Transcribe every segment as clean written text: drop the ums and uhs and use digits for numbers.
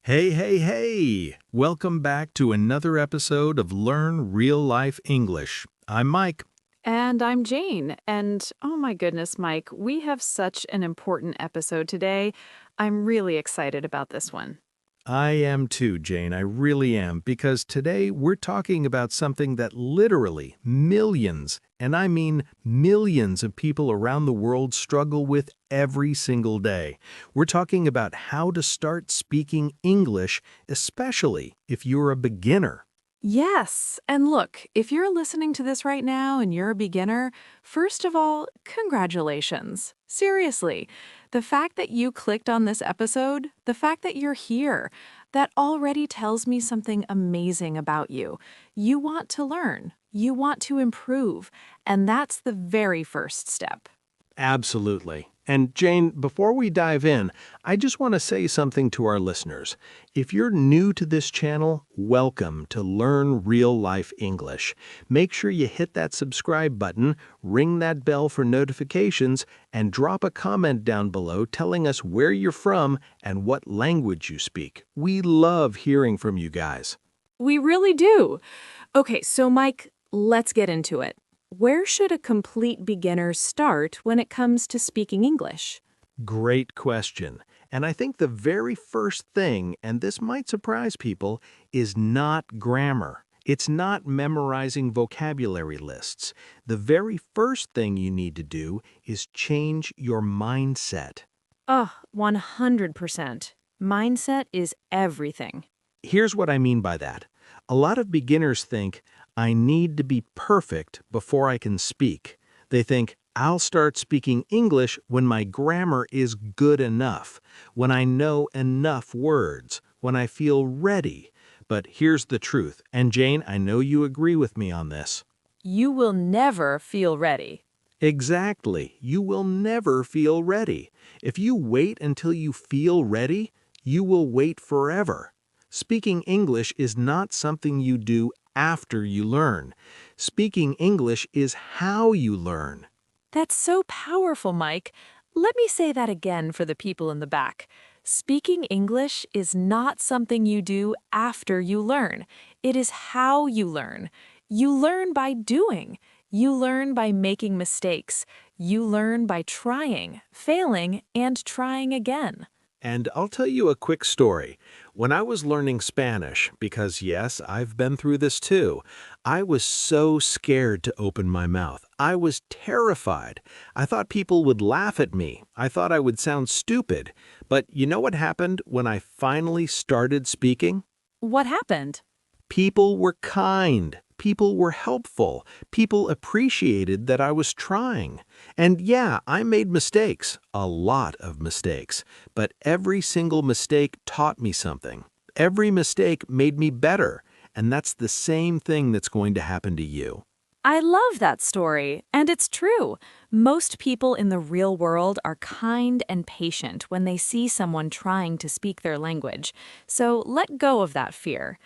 Hey, hey, hey! Welcome back to another episode of Learn Real Life English. I'm Mike. And I'm Jane. And oh my goodness, Mike, we have such an important episode today. I'm really excited about this one. I am too, Jane. I really am, because today we're talking about something that literally millions, and I mean millions of people around the world struggle with every single day. We're talking about how to start speaking English, especially if you're a beginner. Yes. And look, if you're listening to this right now and you're a beginner, first of all, congratulations. Seriously, the fact that you clicked on this episode, the fact that you're here, that already tells me something amazing about you. You want to learn, you want to improve, and that's the very first step. Absolutely. And Jane, before we dive in, I just want to say something to our listeners. If you're new to this channel, welcome to Learn Real Life English. Make sure you hit that subscribe button, ring that bell for notifications, and drop a comment down below telling us where you're from and what language you speak. We love hearing from you guys. We really do. Okay, so Mike, let's get into it. Where should a complete beginner start when it comes to speaking English? Great question. And I think the very first thing, and this might surprise people, is not grammar. It's not memorizing vocabulary lists. The very first thing you need to do is change your mindset. Oh, 100%. Mindset is everything. Here's what I mean by that. A lot of beginners think, I need to be perfect before I can speak. They think, I'll start speaking English when my grammar is good enough, when I know enough words, when I feel ready. But here's the truth, and Jane, I know you agree with me on this. You will never feel ready. Exactly. You will never feel ready. If you wait until you feel ready, you will wait forever. Speaking English is not something you do after you learn. Speaking English is how you learn. That's so powerful, Mike. Let me say that again for the people in the back. Speaking English is not something you do after you learn. It is how you learn. You learn by doing. You learn by making mistakes. You learn by trying, failing, and trying again. And I'll tell you a quick story. When I was learning Spanish, because yes, I've been through this too, I was so scared to open my mouth. I was terrified. I thought people would laugh at me. I thought I would sound stupid. But you know what happened when I finally started speaking? What happened? People were kind. People were helpful. People appreciated that I was trying. And yeah, I made mistakes, a lot of mistakes, but every single mistake taught me something. Every mistake made me better, and that's the same thing that's going to happen to you. I love that story, and it's true. Most people in the real world are kind and patient when they see someone trying to speak their language, so let go of that fear.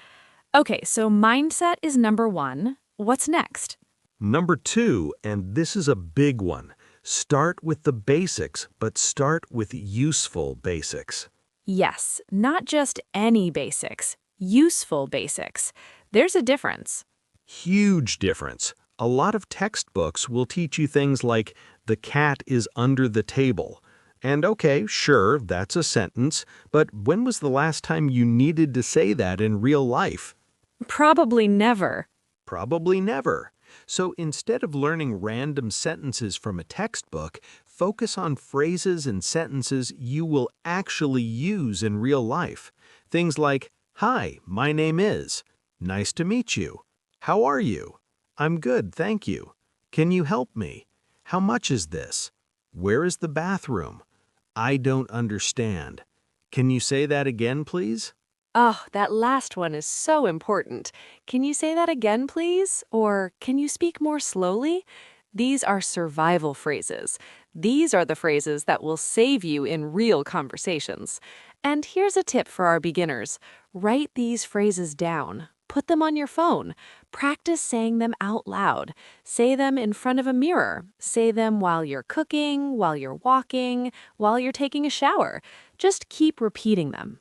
Okay, so mindset is number one. What's next? Number two, and this is a big one, start with the basics, but start with useful basics. Yes, not just any basics, useful basics. There's a difference. Huge difference. A lot of textbooks will teach you things like, the cat is under the table. And okay, sure, that's a sentence, but when was the last time you needed to say that in real life? Probably never. Probably never. So instead of learning random sentences from a textbook, focus on phrases and sentences you will actually use in real life. Things like, Hi, my name is. Nice to meet you. How are you? I'm good, thank you. Can you help me? How much is this? Where is the bathroom? I don't understand. Can you say that again, please? Oh, that last one is so important. Can you say that again, please? Or can you speak more slowly? These are survival phrases. These are the phrases that will save you in real conversations. And here's a tip for our beginners. Write these phrases down. Put them on your phone. Practice saying them out loud. Say them in front of a mirror. Say them while you're cooking, while you're walking, while you're taking a shower. Just keep repeating them.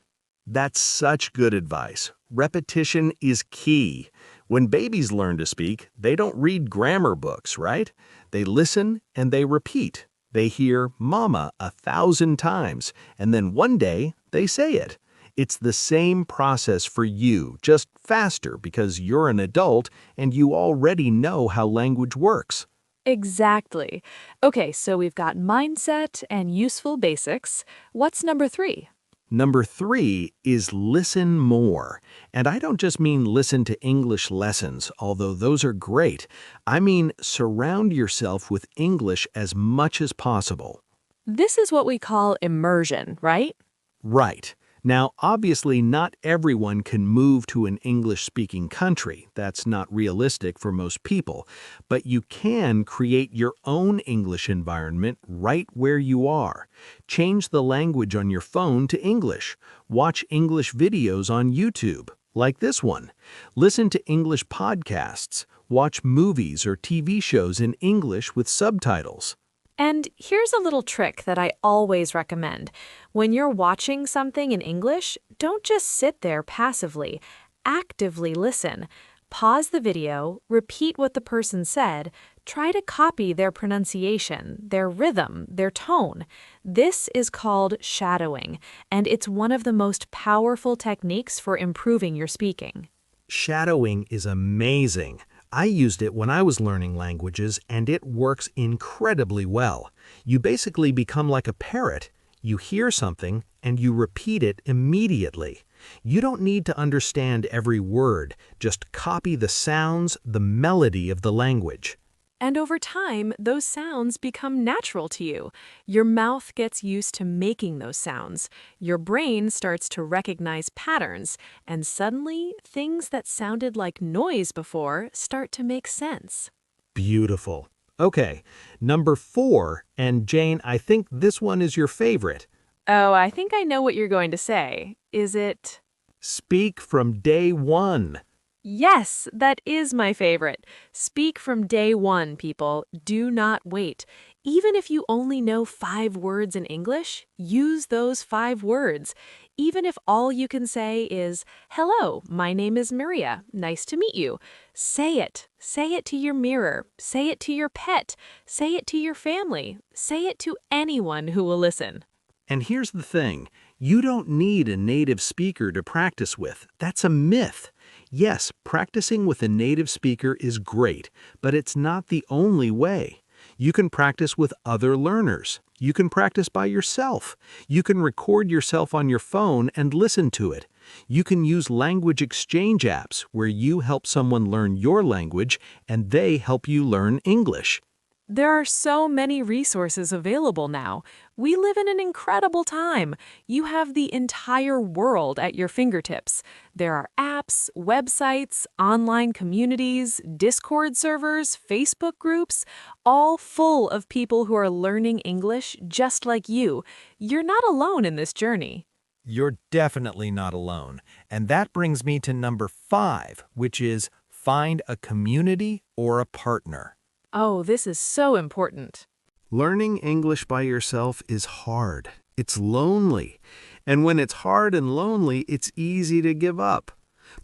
That's such good advice. Repetition is key. When babies learn to speak, they don't read grammar books, right? They listen and they repeat. They hear mama 1,000 times, and then one day they say it. It's the same process for you, just faster because you're an adult and you already know how language works. Exactly. Okay, so we've got mindset and useful basics. What's number 3? Number 3 is listen more. And I don't just mean listen to English lessons, although those are great. I mean surround yourself with English as much as possible. This is what we call immersion, right? Right. Now, obviously, not everyone can move to an English-speaking country. That's not realistic for most people. But you can create your own English environment right where you are. Change the language on your phone to English. Watch English videos on YouTube, like this one. Listen to English podcasts. Watch movies or TV shows in English with subtitles. And here's a little trick that I always recommend. When you're watching something in English, don't just sit there passively. Actively listen. Pause the video, repeat what the person said, try to copy their pronunciation, their rhythm, their tone. This is called shadowing, and it's one of the most powerful techniques for improving your speaking. Shadowing is amazing. I used it when I was learning languages, and it works incredibly well. You basically become like a parrot. You hear something, and you repeat it immediately. You don't need to understand every word. Just copy the sounds, the melody of the language. And over time, those sounds become natural to you. Your mouth gets used to making those sounds. Your brain starts to recognize patterns, and suddenly, things that sounded like noise before start to make sense. Beautiful. Okay, number 4, and Jane, I think this one is your favorite. Oh, I think I know what you're going to say. Is it? Speak from day one. Yes, that is my favorite. Speak from day one, people. Do not wait. Even if you only know 5 words in English, use those 5 words. Even if all you can say is, "Hello, my name is Maria. Nice to meet you." Say it. Say it to your mirror. Say it to your pet. Say it to your family. Say it to anyone who will listen. And here's the thing, you don't need a native speaker to practice with. That's a myth. Yes, practicing with a native speaker is great, but it's not the only way. You can practice with other learners. You can practice by yourself. You can record yourself on your phone and listen to it. You can use language exchange apps where you help someone learn your language and they help you learn English. There are so many resources available now. We live in an incredible time. You have the entire world at your fingertips. There are apps, websites, online communities, Discord servers, Facebook groups, all full of people who are learning English just like you. You're not alone in this journey. You're definitely not alone. And that brings me to number 5, which is find a community or a partner. Oh, this is so important. Learning English by yourself is hard. It's lonely. And when it's hard and lonely, it's easy to give up.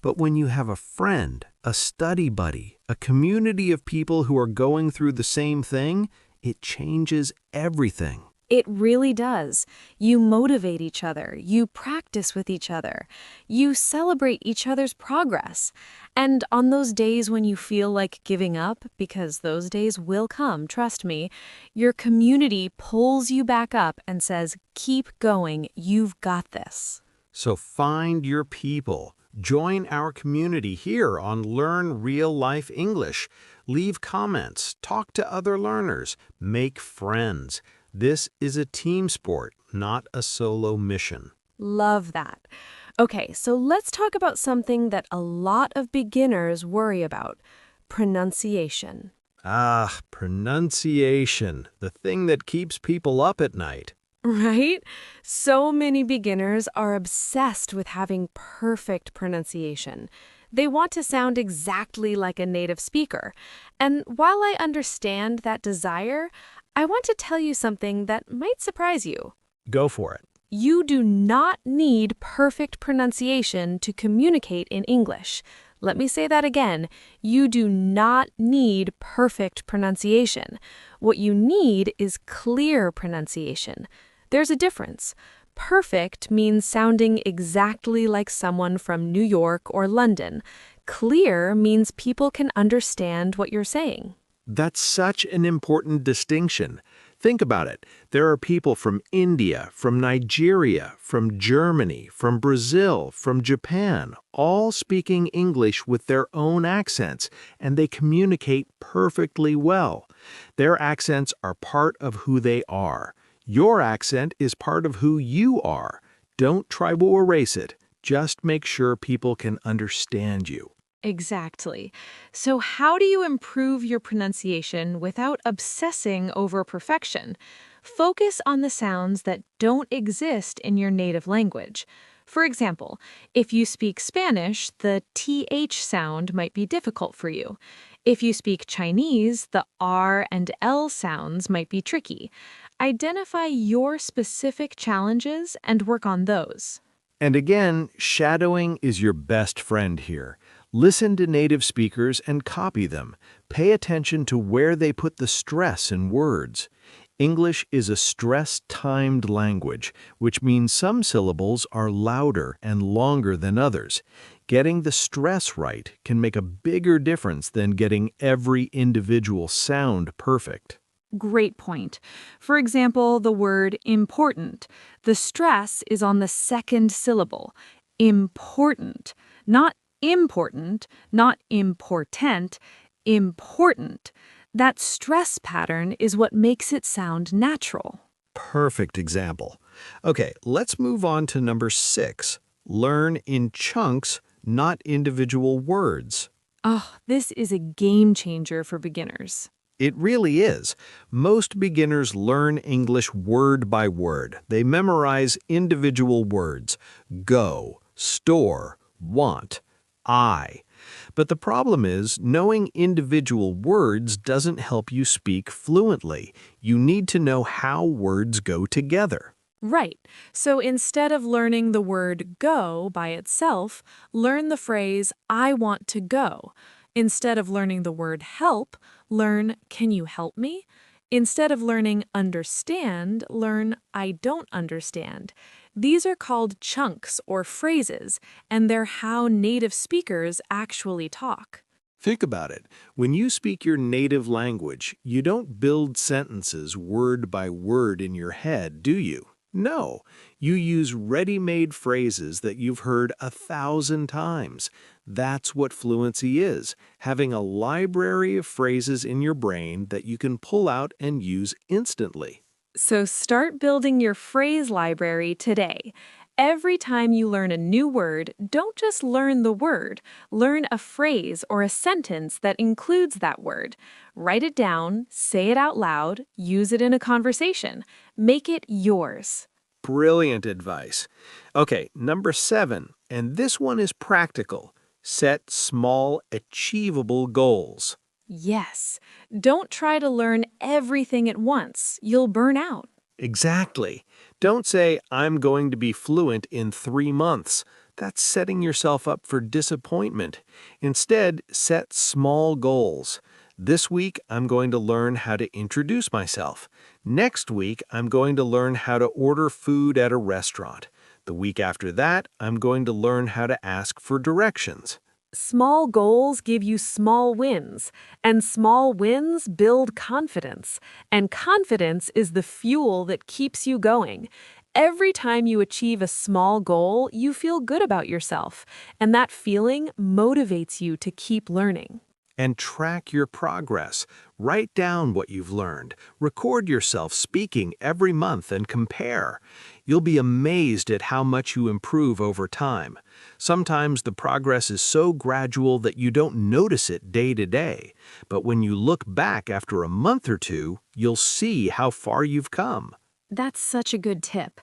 But when you have a friend, a study buddy, a community of people who are going through the same thing, it changes everything. It really does. You motivate each other. You practice with each other. You celebrate each other's progress. And on those days when you feel like giving up, because those days will come, trust me, your community pulls you back up and says, "Keep going. You've got this." So find your people. Join our community here on Learn Real Life English. Leave comments. Talk to other learners. Make friends. This is a team sport, not a solo mission. Love that. Okay, so let's talk about something that a lot of beginners worry about: pronunciation. Pronunciation, the thing that keeps people up at night. Right? So many beginners are obsessed with having perfect pronunciation. They want to sound exactly like a native speaker. And while I understand that desire, I want to tell you something that might surprise you. Go for it. You do not need perfect pronunciation to communicate in English. Let me say that again. You do not need perfect pronunciation. What you need is clear pronunciation. There's a difference. Perfect means sounding exactly like someone from New York or London. Clear means people can understand what you're saying. That's such an important distinction. Think about it. There are people from India, from Nigeria, from Germany, from Brazil, from Japan, all speaking English with their own accents, and they communicate perfectly well. Their accents are part of who they are. Your accent is part of who you are. Don't try to erase it. Just make sure people can understand you. Exactly. So, how do you improve your pronunciation without obsessing over perfection? Focus on the sounds that don't exist in your native language. For example, if you speak Spanish, the TH sound might be difficult for you. If you speak Chinese, the R and L sounds might be tricky. Identify your specific challenges and work on those. And again, shadowing is your best friend here. Listen to native speakers and copy them. Pay attention to where they put the stress in words. English is a stress-timed language, which means some syllables are louder and longer than others. Getting the stress right can make a bigger difference than getting every individual sound perfect. Great point. For example, the word important. The stress is on the second syllable. Important. Not important, not important, important. That stress pattern is what makes it sound natural. Perfect example. Okay, let's move on to number 6. Learn in chunks, not individual words. Oh, this is a game changer for beginners. It really is. Most beginners learn English word by word. They memorize individual words: go, store, want, I. But the problem is, knowing individual words doesn't help you speak fluently. You need to know how words go together. Right. So instead of learning the word go by itself, learn the phrase I want to go. Instead of learning the word help, learn can you help me? Instead of learning understand, learn I don't understand. These are called chunks or phrases, and they're how native speakers actually talk. Think about it. When you speak your native language, you don't build sentences word by word in your head, do you? No, you use ready-made phrases that you've heard 1,000 times. That's what fluency is, having a library of phrases in your brain that you can pull out and use instantly. So start building your phrase library today. Every time you learn a new word, don't just learn the word. Learn a phrase or a sentence that includes that word. Write it down, say it out loud, use it in a conversation. Make it yours. Brilliant advice. Okay, number 7, and this one is practical. Set small, achievable goals. Yes. Don't try to learn everything at once. You'll burn out. Exactly. Don't say, I'm going to be fluent in 3 months. That's setting yourself up for disappointment. Instead, set small goals. This week, I'm going to learn how to introduce myself. Next week, I'm going to learn how to order food at a restaurant. The week after that, I'm going to learn how to ask for directions. Small goals give you small wins, and small wins build confidence, and confidence is the fuel that keeps you going. Every time you achieve a small goal, you feel good about yourself, and that feeling motivates you to keep learning. And track your progress. Write down what you've learned. Record yourself speaking every month and compare. You'll be amazed at how much you improve over time. Sometimes the progress is so gradual that you don't notice it day to day. But when you look back after a month or two, you'll see how far you've come. That's such a good tip.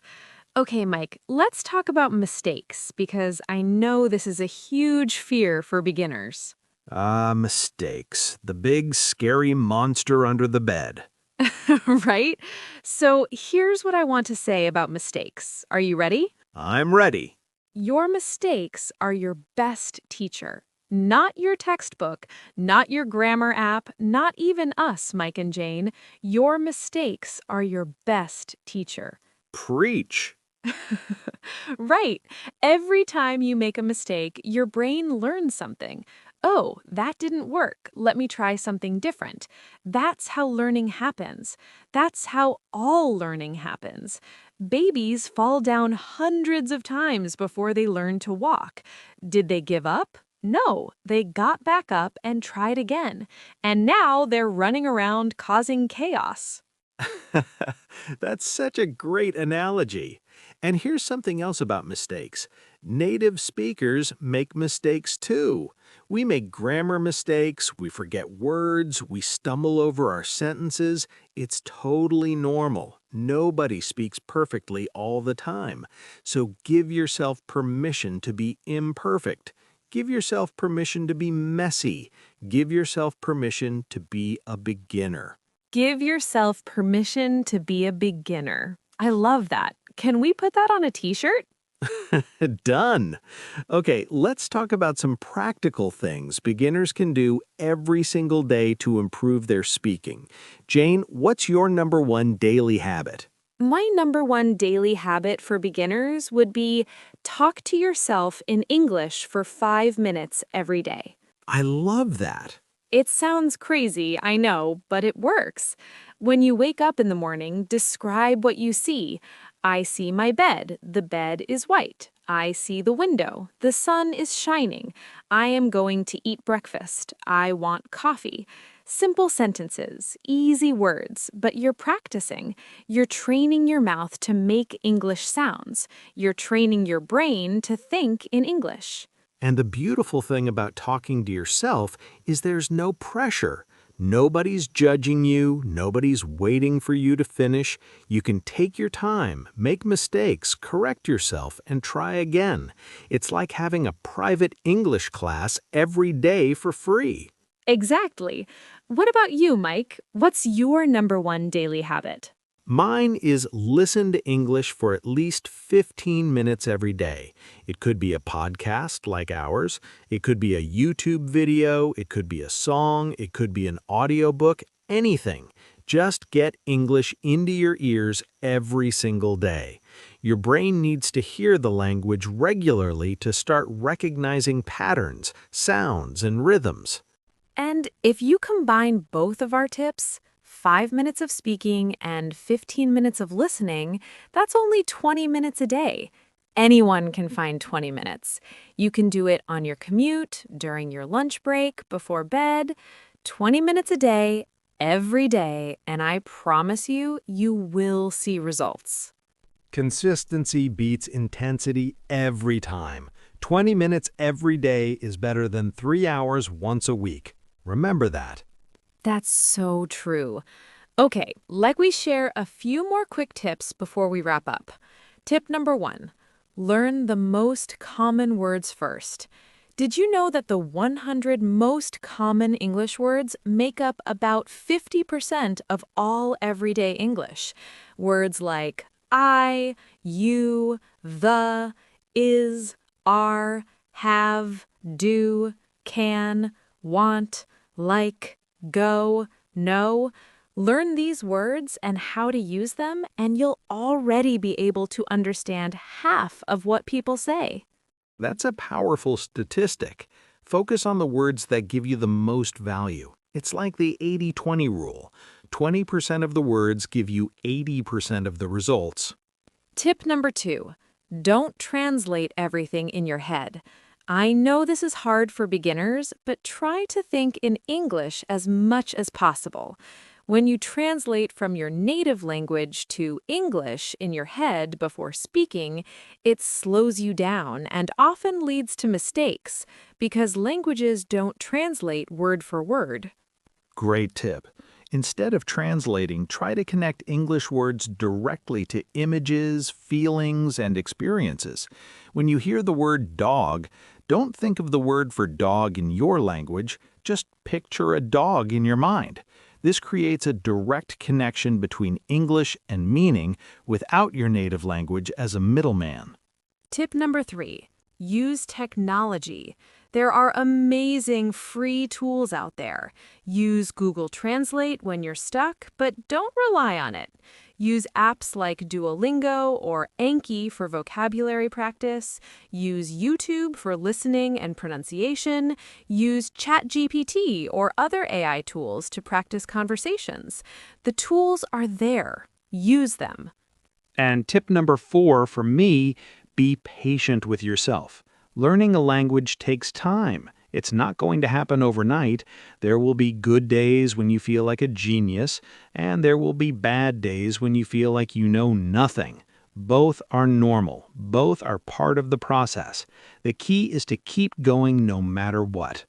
Okay, Mike, let's talk about mistakes because I know this is a huge fear for beginners. Ah, mistakes. The big, scary monster under the bed. Right? So here's what I want to say about mistakes. Are you ready? I'm ready. Your mistakes are your best teacher. Not your textbook, not your grammar app, not even us, Mike and Jane. Your mistakes are your best teacher. Preach. Right. Every time you make a mistake, your brain learns something. Oh, that didn't work. Let me try something different. That's how learning happens. That's how all learning happens. Babies fall down hundreds of times before they learn to walk. Did they give up? No, they got back up and tried again. And now they're running around causing chaos. That's such a great analogy. And here's something else about mistakes. Native speakers make mistakes too. We make grammar mistakes, we forget words, we stumble over our sentences. It's totally normal. Nobody speaks perfectly all the time. So give yourself permission to be imperfect. Give yourself permission to be messy. Give yourself permission to be a beginner. Give yourself permission to be a beginner. I love that. Can we put that on a t-shirt? Done. Okay, let's talk about some practical things beginners can do every single day to improve their speaking. Jane, what's your number one daily habit? My number one daily habit for beginners would be talk to yourself in English for 5 minutes every day. I love that. It sounds crazy, I know, but it works. When you wake up in the morning, describe what you see. I see my bed. The bed is white. I see the window. The sun is shining. I am going to eat breakfast. I want coffee. Simple sentences, easy words, but you're practicing. You're training your mouth to make English sounds. You're training your brain to think in English. And the beautiful thing about talking to yourself is there's no pressure. Nobody's judging you, nobody's waiting for you to finish. You can take your time, make mistakes, correct yourself, and try again. It's like having a private English class every day for free. Exactly. What about you, Mike? What's your number one daily habit? Mine is listen to English for at least 15 minutes every day. It could be a podcast like ours. It could be a YouTube video. It could be a song. It could be an audiobook. Anything. Just get English into your ears every single day. Your brain needs to hear the language regularly to start recognizing patterns, sounds, and rhythms. And if you combine both of our tips, 5 minutes of speaking and 15 minutes of listening, that's only 20 minutes a day. Anyone can find 20 minutes. You can do it on your commute, during your lunch break, before bed. 20 minutes a day, every day, and I promise you, you will see results. Consistency beats intensity every time. 20 minutes every day is better than 3 hours once a week. Remember that. That's so true. Okay, like we share a few more quick tips before we wrap up. Tip number 1, learn the most common words first. Did you know that the 100 most common English words make up about 50% of all everyday English? Words like I, you, the, is, are, have, do, can, want, like, go, know. Learn these words and how to use them, and you'll already be able to understand half of what people say. That's a powerful statistic. Focus on the words that give you the most value. It's like the 80-20 rule. 20% of the words give you 80% of the results. Tip number 2, don't translate everything in your head. I know this is hard for beginners, but try to think in English as much as possible. When you translate from your native language to English in your head before speaking, it slows you down and often leads to mistakes because languages don't translate word for word. Great tip. Instead of translating, try to connect English words directly to images, feelings, and experiences. When you hear the word dog, don't think of the word for dog in your language, just picture a dog in your mind. This creates a direct connection between English and meaning without your native language as a middleman. Tip number 3, use technology. There are amazing free tools out there. Use Google Translate when you're stuck, but don't rely on it. Use apps like Duolingo or Anki for vocabulary practice. Use YouTube for listening and pronunciation. Use ChatGPT or other AI tools to practice conversations. The tools are there. Use them. And tip number 4 for me, be patient with yourself. Learning a language takes time. It's not going to happen overnight. There will be good days when you feel like a genius, and there will be bad days when you feel like you know nothing. Both are normal. Both are part of the process. The key is to keep going no matter what.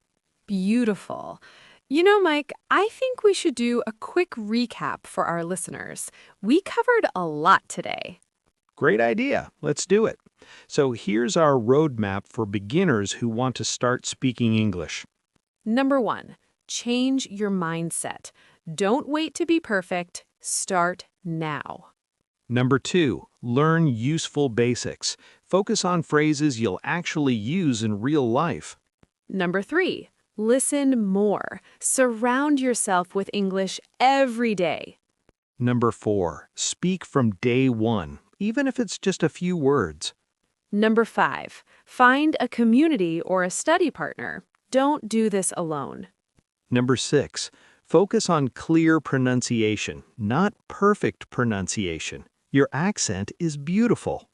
Beautiful. You know, Mike, I think we should do a quick recap for our listeners. We covered a lot today. Great idea. Let's do it. So here's our roadmap for beginners who want to start speaking English. Number 1, change your mindset. Don't wait to be perfect. Start now. Number 2, learn useful basics. Focus on phrases you'll actually use in real life. Number 3, listen more. Surround yourself with English every day. Number 4, speak from day one, even if it's just a few words. Number 5, find a community or a study partner. Don't do this alone. Number 6, focus on clear pronunciation, not perfect pronunciation. Your accent is beautiful.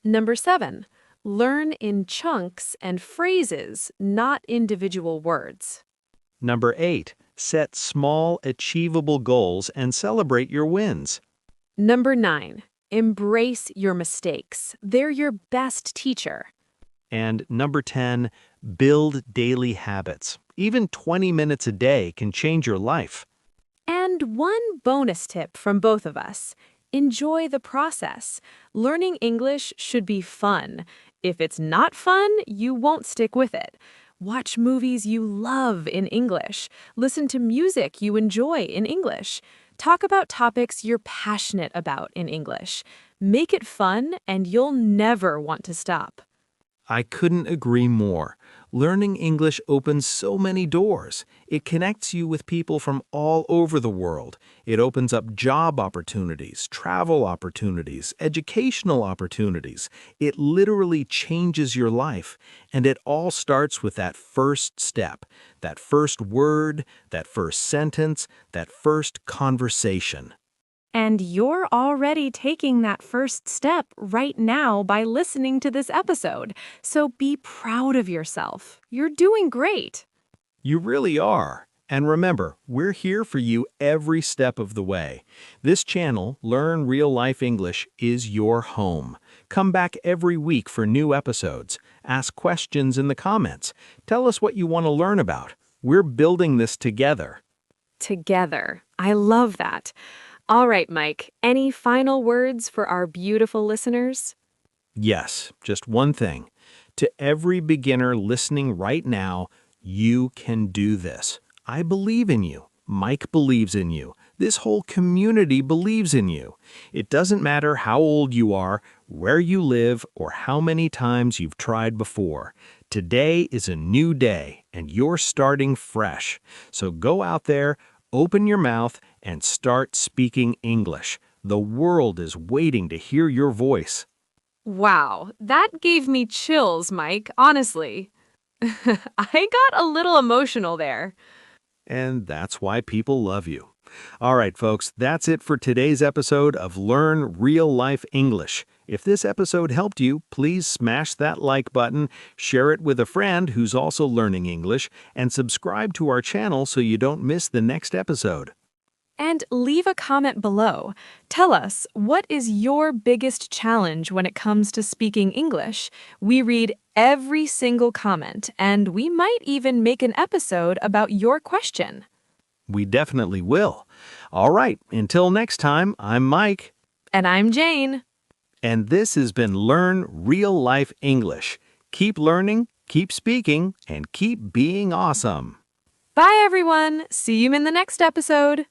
Number 7, learn in chunks and phrases, not individual words. Number 8, set small, achievable goals and celebrate your wins. Number 9, embrace your mistakes. They're your best teacher. And number 10, build daily habits. Even 20 minutes a day can change your life. And one bonus tip from both of us. Enjoy the process. Learning English should be fun. If it's not fun, you won't stick with it. Watch movies you love in English. Listen to music you enjoy in English. Talk about topics you're passionate about in English. Make it fun, and you'll never want to stop. I couldn't agree more. Learning English opens so many doors. It connects you with people from all over the world. It opens up job opportunities, travel opportunities, educational opportunities. It literally changes your life. And it all starts with that first step, that first word, that first sentence, that first conversation. And you're already taking that first step right now by listening to this episode. So be proud of yourself. You're doing great. You really are. And remember, we're here for you every step of the way. This channel, Learn Real Life English, is your home. Come back every week for new episodes. Ask questions in the comments. Tell us what you want to learn about. We're building this together. Together. I love that. All right, Mike, any final words for our beautiful listeners? Yes, just one thing. To every beginner listening right now, you can do this. I believe in you. Mike believes in you. This whole community believes in you. It doesn't matter how old you are, where you live, or how many times you've tried before. Today is a new day, and you're starting fresh. So go out there, open your mouth, and start speaking English. The world is waiting to hear your voice. Wow, that gave me chills, Mike, honestly. I got a little emotional there. And that's why people love you. All right, folks, that's it for today's episode of Learn Real Life English. If this episode helped you, please smash that like button, share it with a friend who's also learning English, and subscribe to our channel so you don't miss the next episode. And leave a comment below. Tell us, what is your biggest challenge when it comes to speaking English? We read every single comment, and we might even make an episode about your question. We definitely will. All right, until next time, I'm Mike. And I'm Jane. And this has been Learn Real Life English. Keep learning, keep speaking, and keep being awesome. Bye, everyone. See you in the next episode.